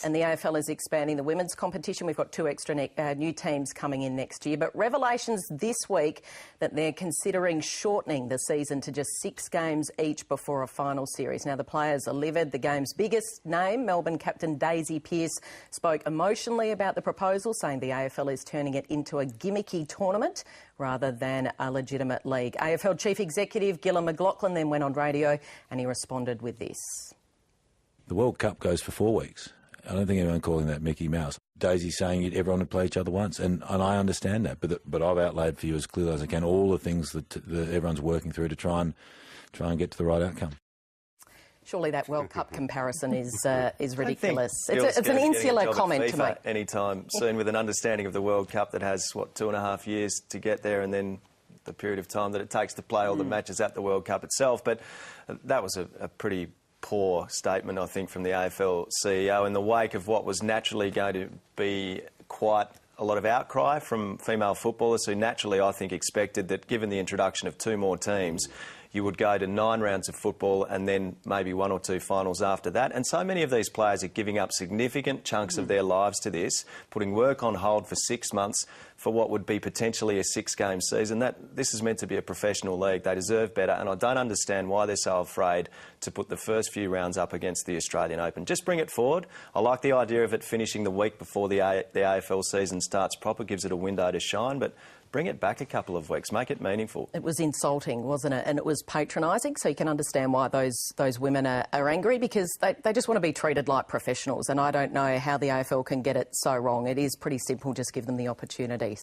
And the AFL is expanding the women's competition. We've got 2 extra new teams coming in next year. But revelations this week that they're considering shortening the season to just 6 games each before a final series. Now, the players are livid. The game's biggest name, Melbourne captain Daisy Pearce, spoke emotionally about the proposal, saying the AFL is turning it into a gimmicky tournament rather than a legitimate league. AFL Chief Executive Gillon McLachlan then went on radio and he responded with this. The World Cup goes for 4 weeks. I don't think anyone calling that Mickey Mouse. Daisy's saying everyone would play each other once, and I understand that, but I've outlaid for you as clearly as I can all the things that everyone's working through to try and get to the right outcome. Surely that World Cup comparison is ridiculous. It's an insular comment to make. Anytime soon, with an understanding of the World Cup that has, what, 2.5 years to get there, and then the period of time that it takes to play all the matches at the World Cup itself. But that was a pretty poor statement, I think, from the AFL CEO in the wake of what was naturally going to be quite a lot of outcry from female footballers who naturally, I think, expected that given the introduction of 2 more teams, you would go to 9 rounds of football and then maybe 1 or 2 finals after that. And so many of these players are giving up significant chunks of their lives to this, putting work on hold for 6 months for what would be potentially a 6-game season. This is meant to be a professional league. They deserve better, and I don't understand why they're so afraid to put the first few rounds up against the Australian Open. Just bring it forward. I like the idea of it finishing the week before the AFL season starts proper, gives it a window to shine, but bring it back a couple of weeks, make it meaningful. It was insulting, wasn't it? And it was patronising, so you can understand why those women are angry, because they just want to be treated like professionals, and I don't know how the AFL can get it so wrong. It is pretty simple, just give them the opportunity.